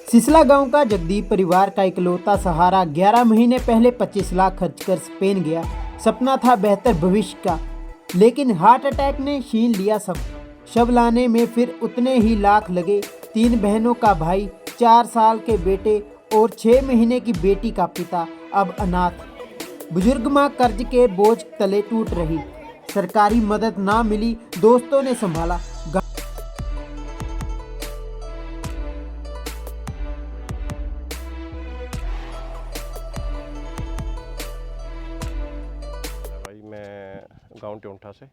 सिसला गांव का जगदीप परिवार का इकलौता सहारा 11 महीने पहले 25 लाख खर्च कर स्पेन गया। सपना था बेहतर भविष्य का, लेकिन हार्ट अटैक ने छीन लिया सब। शव लाने में फिर उतने ही लाख लगे। 3 बहनों का भाई, 4 साल के बेटे और 6 महीने की बेटी का पिता अब अनाथ। बुजुर्ग माँ कर्ज के बोझ तले टूट रही। सरकारी मदद ना मिली, दोस्तों ने संभाला। भाई मैं गांव टोंठा से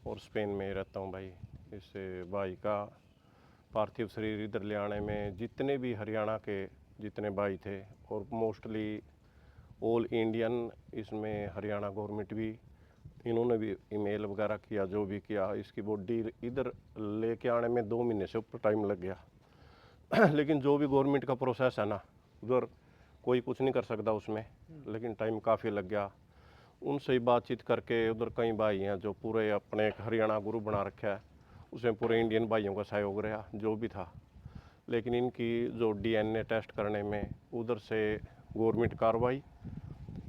और स्पेन में रहता हूं भाई। इस भाई का पार्थिव शरीर इधर ले आने में जितने भी हरियाणा के जितने भाई थे और मोस्टली ऑल इंडियन, इसमें हरियाणा गवर्नमेंट भी, इन्होंने भी ईमेल वगैरह किया, जो भी किया। इसकी बॉडी इधर लेके आने में 2 महीने से ऊपर टाइम लग गया लेकिन जो भी गवर्नमेंट का प्रोसेस है ना, उधर कोई कुछ नहीं कर सकता उसमें, लेकिन टाइम काफ़ी लग गया। उनसे ही बातचीत करके उधर कई भाई हैं जो पूरे अपने एक हरियाणा ग्रुप बना रखा है, उसमें पूरे इंडियन भाइयों का सहयोग रहा जो भी था। लेकिन इनकी जो डीएनए टेस्ट करने में उधर से गवर्नमेंट कार्रवाई,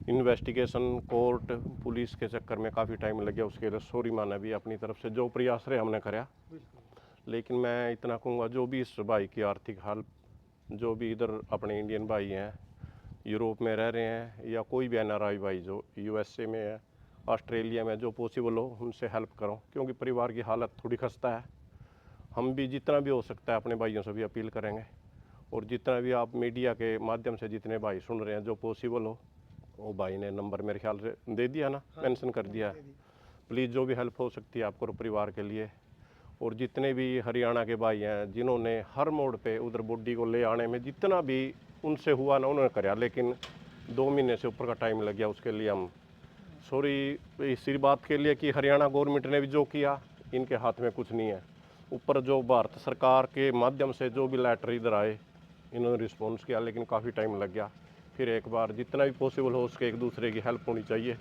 इन्वेस्टिगेशन, कोर्ट, पुलिस के चक्कर में काफ़ी टाइम लग गया। उसके लिए सॉरी माना भी अपनी तरफ से, जो प्रयास रहे हमने कराया। लेकिन मैं इतना कहूँगा, जो भी इस भाई की आर्थिक हाल, जो भी इधर अपने इंडियन भाई हैं, यूरोप में रह रहे हैं, या कोई भी एनआरआई भाई जो यूएसए में है, ऑस्ट्रेलिया में, जो पॉसिबल हो उनसे हेल्प करो, क्योंकि परिवार की हालत थोड़ी खस्ता है। हम भी जितना भी हो सकता है अपने भाइयों से भी अपील करेंगे, और जितना भी आप मीडिया के माध्यम से जितने भाई सुन रहे हैं, जो पॉसिबल हो, वो भाई ने नंबर मेरे ख्याल से दे दिया ना, मेंशन कर दिया है। प्लीज़ जो भी हेल्प हो सकती है आप करो परिवार के लिए। और जितने भी हरियाणा के भाई हैं जिन्होंने हर मोड़ पे उधर बॉडी को ले आने में जितना भी उनसे हुआ ना उन्होंने कराया, लेकिन 2 महीने से ऊपर का टाइम लग गया। उसके लिए हम सॉरी इसी बात के लिए कि हरियाणा गवर्नमेंट ने भी जो किया, इनके हाथ में कुछ नहीं है। ऊपर जो भारत सरकार के माध्यम से जो भी लेटर इधर आए, इन्होंने रिस्पॉन्स किया, लेकिन काफ़ी टाइम लग गया। फिर एक बार जितना भी पॉसिबल हो उसके एक दूसरे की हेल्प होनी चाहिए।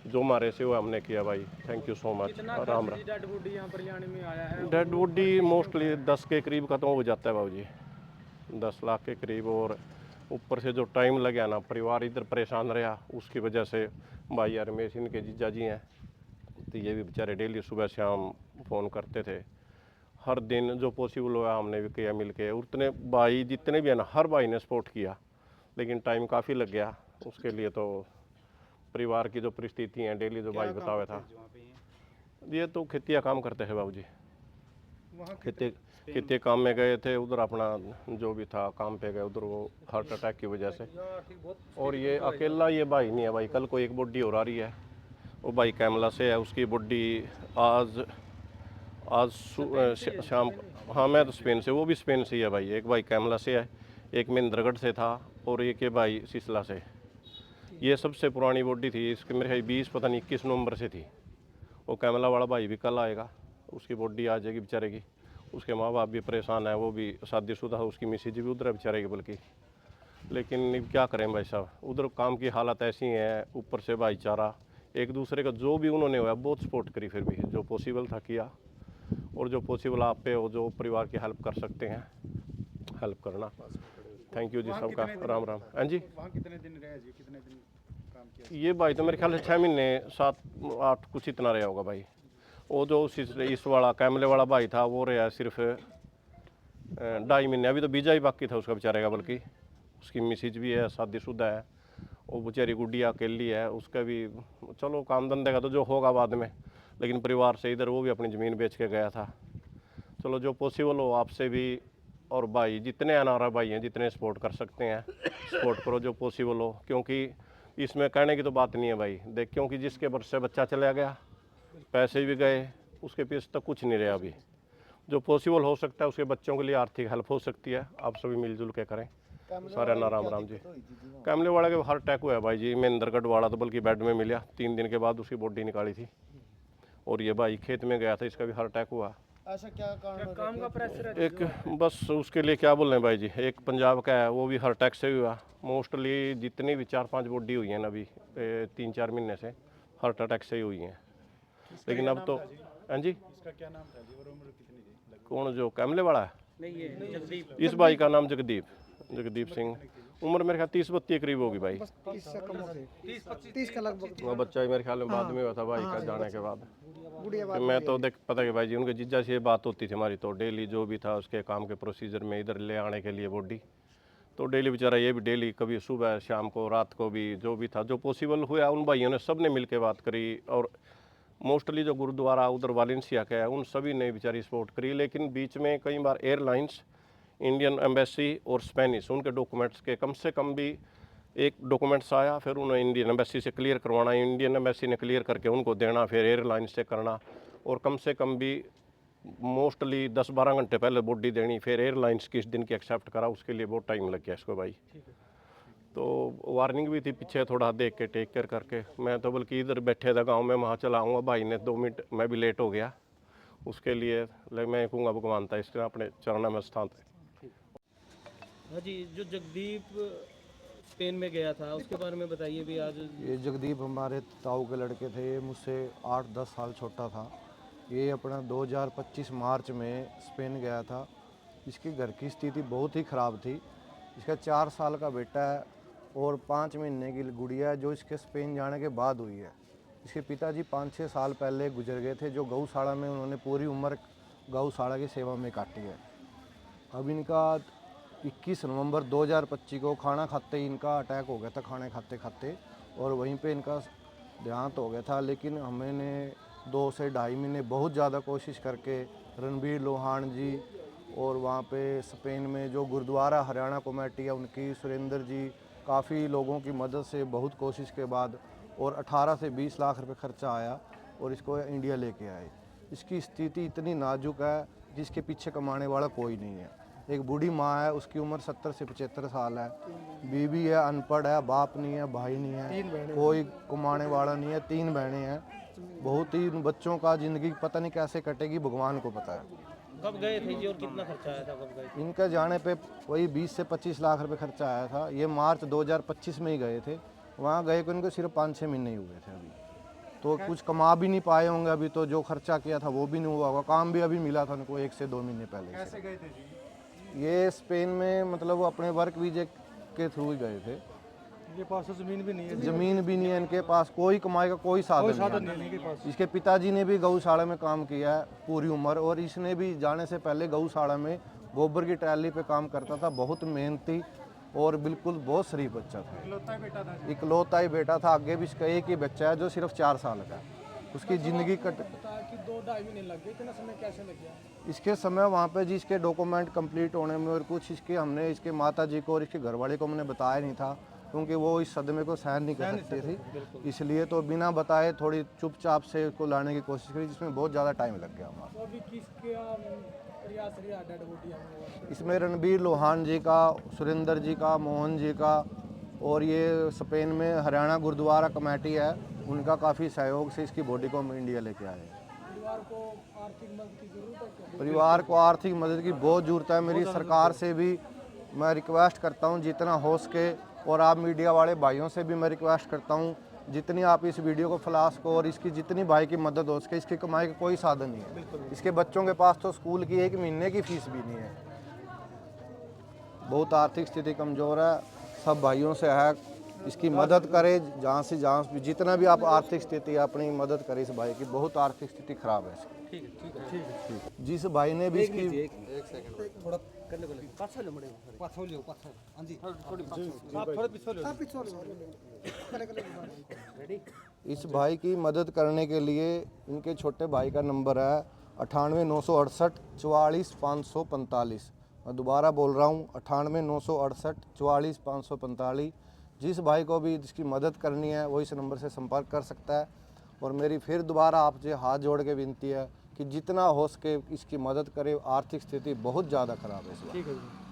जो हमारे से वो हमने किया भाई। Thank you so much. Ram Ram. Dead body यहाँ पर आने में आया है? डेड बॉडी मोस्टली 10 के करीब खत्म हो जाता है बाबू जी, 10 लाख के करीब। और ऊपर से जो टाइम लगा ना, परिवार इधर परेशान रहा, उसकी वजह से भाई रमेश इनके जीजा जी हैं, तो ये भी बेचारे डेली सुबह शाम फ़ोन करते थे। हर दिन जो पॉसिबल हुआ हमने भी किया मिल के। उतने भाई जितने भी हैं ना, हर भाई ने सपोर्ट किया, लेकिन टाइम काफ़ी लग गया उसके लिए। तो परिवार की जो परिस्थिति हैं, डेली जो भाई बताया था, ये तो खेतिया काम करते हैं बाबू जी। खेती काम में गए थे उधर, अपना जो भी था काम पे गए उधर, वो हार्ट अटैक की वजह से। और ये अकेला ये भाई नहीं है भाई, कल को एक बॉडी और आ रही है, वो भाई कैमला से है, उसकी बॉडी आज शाम। हाँ मैं तो स्पेन से, वो भी स्पेन से ही है भाई। एक भाई कैमला से है, एक महेंद्रगढ़ से था, और एक ये भाई सिसला से। ये सबसे पुरानी बॉडी थी, इसके मेरे 20 पता नहीं 21 नवंबर से थी। वो कैमला वाला भाई भी कल आएगा, उसकी बॉडी आ जाएगी बेचारे की। उसके माँ बाप भी परेशान है, वो भी शादीशुदा है, उसकी मिसेज भी उधर है बेचारे की बल्कि। लेकिन क्या करें भाई साहब, उधर काम की हालत ऐसी है, ऊपर से भाईचारा एक दूसरे का, जो भी उन्होंने हुआ बहुत सपोर्ट करी, फिर भी जो पॉसिबल था किया। और जो पॉसिबल आप पे हो, जो परिवार की हेल्प कर सकते हैं, हेल्प करना। थैंक यू जी सबका। राम राम। हाँ जी, वहाँ कितने दिन रहे जी? कितने दिन काम किया? ये भाई तो मेरे ख्याल से 6 महीने 7-8 कुछ इतना रहा होगा भाई। वो जो इस वाला कैमले वाला भाई था, वो रहा सिर्फ 2.5 महीने। अभी तो बीजा ही बाकी था उसका बेचारे का, बल्कि उसकी मिसेज भी है, शादीशुदा है, वो बेचारी गुड्डिया अकेली है। उसका भी चलो काम धंधे का तो जो होगा बाद में, लेकिन परिवार से इधर वो भी अपनी ज़मीन बेच के गया था। चलो जो पॉसिबल हो आपसे भी, और भाई जितने एनआरआई भाई हैं जितने सपोर्ट कर सकते हैं सपोर्ट करो जो पॉसिबल हो, क्योंकि इसमें कहने की तो बात नहीं है भाई देख, क्योंकि जिसके वर्ष से बच्चा चला गया, पैसे भी गए, उसके पीछे तक कुछ नहीं रहा अभी। जो पॉसिबल हो सकता है उसके बच्चों के लिए आर्थिक हेल्प हो सकती है, आप सभी मिलजुल के करें। सारे ना राम राम जी। कैमले वाले के हार्ट अटैक हुआ है भाई जी, महेंद्रगढ़ वाला तो बल्कि बेड में मिला, 3 दिन के बाद उसकी बॉडी निकाली थी। और ये भाई खेत में गया था, इसका भी हार्ट अटैक हुआ। ऐसा क्या कारण? काम का प्रेशर है? एक बस उसके लिए क्या बोल रहे हैं भाई जी, एक पंजाब का है, वो भी हार्ट अटैक से हुआ। मोस्टली जितनी भी 4-5 बॉडी हुई हैं ना अभी 3-4 महीने से, हार्ट अटैक से ही हुई हैं। लेकिन अब तो, हाँ जी, इसका क्या नाम था जी और उम्र कितनी थी? कौन जो कैमले वाला है? नहीं, ये जगदीप। इस भाई का नाम जगदीप, जगदीप सिंह। उम्र मेरे ख्याल 30-32 के करीब होगी भाई। 30 का लगभग। वो बच्चा ही मेरे ख्याल में बाद में हुआ था भाई का जाने के बाद। गुड़िया तो मैं तो देख पता है कि भाई जी उनके जीजा से ये बात होती थी हमारी, तो डेली जो भी था उसके काम के प्रोसीजर में इधर ले आने के लिए बॉडी, तो डेली बेचारा ये भी डेली कभी सुबह शाम को रात को भी जो भी था जो पॉसिबल हुआ उन भाइयों ने सब ने मिल के बात करी। और मोस्टली जो गुरुद्वारा उधर वालेंसिया का है उन सभी ने बेचारी सपोर्ट करी। लेकिन बीच में कई बार एयरलाइंस, इंडियन एम्बेसी और स्पेनिश उनके डॉक्यूमेंट्स के कम से कम भी एक डॉक्यूमेंट्स आया, फिर उन्हें इंडियन एम्बेसी से क्लियर करवाना, इंडियन एम्बेसी ने क्लियर करके उनको देना, फिर एयरलाइन से करना, और कम से कम भी मोस्टली 10-12 घंटे पहले बॉडी देनी, फिर एयरलाइंस किस दिन की एक्सेप्ट करा, उसके लिए बहुत टाइम लग गया इसको भाई। तो वार्निंग भी थी पीछे थोड़ा देख के टेक केयर करके। मैं तो बल्कि इधर बैठे था गांव में, वहाँ चला आऊँगा, भाई ने 2 मिनट मैं भी लेट हो गया उसके लिए। मैं कहूँगा भगवान था इसने अपने चरणों में स्थान थे। हाँ जी, जो जगदीप स्पेन में गया था उसके बारे में बताइए भी आज। ये जगदीप हमारे ताऊ के लड़के थे, ये मुझसे 8-10 साल छोटा था। ये अपना 2025 मार्च में स्पेन गया था। इसकी घर की स्थिति बहुत ही ख़राब थी। इसका 4 साल का बेटा है और 5 महीने की गुड़िया है जो इसके स्पेन जाने के बाद हुई है। इसके पिताजी 5-6 साल पहले गुजर गए थे, जो गौशाला में उन्होंने पूरी उम्र गौशाला की सेवा में काटी है। अब इनका 21 नवंबर 2025 को खाना खाते ही इनका अटैक हो गया था, खाने खाते खाते, और वहीं पे इनका देहांत हो गया था। लेकिन हमने 2 से ढाई महीने बहुत ज़्यादा कोशिश करके रणबीर लोहान जी और वहाँ पे स्पेन में जो गुरुद्वारा हरियाणा कमेटी है उनकी, सुरेंद्र जी, काफ़ी लोगों की मदद से बहुत कोशिश के बाद और 18 से 20 लाख रुपए खर्चा आया और इसको इंडिया लेके आए। इसकी स्थिति इतनी नाजुक है जिसके पीछे कमाने वाला कोई नहीं है। एक बूढ़ी माँ है, उसकी उम्र 70 से 75 साल है, बीवी है, अनपढ़ है, बाप नहीं है, भाई नहीं है, कोई कमाने वाला नहीं है, 3 बहनें हैं। बहुत ही बच्चों का ज़िंदगी पता नहीं कैसे कटेगी, भगवान को पता है। कब गए थे जी और कितना खर्चा आया था, कब गए थे? इनका जाने पे वही 20 से 25 लाख रुपए खर्चा आया था। ये मार्च 2025 में ही गए थे। वहाँ गए को इनको सिर्फ 5-6 महीने ही हुए थे अभी, तो कुछ कमा भी नहीं पाए होंगे अभी, तो जो खर्चा किया था वो भी नहीं हुआ होगा। काम भी अभी मिला था उनको 1 से 2 महीने पहले। कैसे गए थे जी? ये स्पेन में मतलब वो अपने वर्क वीजे के थ्रू ही गए थे। इनके पास तो ज़मीन भी नहीं है। ज़मीन भी नहीं है इनके पास, कोई कमाई का कोई साधन नहीं है। इनके पास। इसके पिताजी ने भी गौशाला में काम किया है पूरी उम्र, और इसने भी जाने से पहले गौशाला में गोबर की ट्राली पे काम करता था। बहुत मेहनती और बिल्कुल बहुत शरीफ बच्चा था। इकलौता ही बेटा था। इकलौता ही बेटा था। आगे भी इसका एक ही बच्चा है जो सिर्फ 4 साल का है। उसकी ज़िंदगी कट कि 2-2.5 महीने लग गए, इतना समय कैसे लग गया? इसके समय वहाँ पे जी इसके डॉक्यूमेंट कंप्लीट होने में और कुछ इसके हमने इसके माता जी को और इसके घरवाले को हमने बताया नहीं था, क्योंकि वो इस सदमे को सहन नहीं कर सकती थी। इसलिए तो बिना बताए थोड़ी चुपचाप से उसको लाने की कोशिश करी, जिसमें बहुत ज़्यादा टाइम लग गया हमारा। तो अभी किसके प्रयास रहा डेड बॉडी? इसमें रणबीर लोहान जी का, सुरेंद्र जी का, मोहन जी का, और ये स्पेन में हरियाणा गुरुद्वारा कमेटी है, उनका काफ़ी सहयोग से इसकी बॉडी को हम इंडिया लेके आए। परिवार को आर्थिक मदद की ज़रूरत है? परिवार को आर्थिक मदद की बहुत ज़रूरत है। मेरी सरकार से भी मैं रिक्वेस्ट करता हूँ जितना हो सके, और आप मीडिया वाले भाइयों से भी मैं रिक्वेस्ट करता हूँ जितनी आप इस वीडियो को फ्लैश को और इसकी जितनी भाई की मदद हो सके। इसकी कमाई का कोई साधन नहीं है। इसके बच्चों के पास तो स्कूल की 1 महीने की फीस भी नहीं है। बहुत आर्थिक स्थिति कमज़ोर है। सब भाइयों से है इसकी मदद करे, जहाँ से जहाँ जितना भी आप आर्थिक स्थिति है अपनी मदद करें इस भाई की। बहुत आर्थिक स्थिति खराब है इसकी। ठीक है। जिस भाई ने भी इसकी इस भाई की मदद करने के लिए इनके छोटे भाई का नंबर है 98 968 44 545। मैं दोबारा बोल रहा हूँ 98 968 44 545। जिस भाई को भी इसकी मदद करनी है वो इस नंबर से संपर्क कर सकता है। और मेरी फिर दोबारा आपसे हाथ जोड़ के विनती है कि जितना हो सके इसकी मदद करें। आर्थिक स्थिति बहुत ज़्यादा ख़राब है इस बार।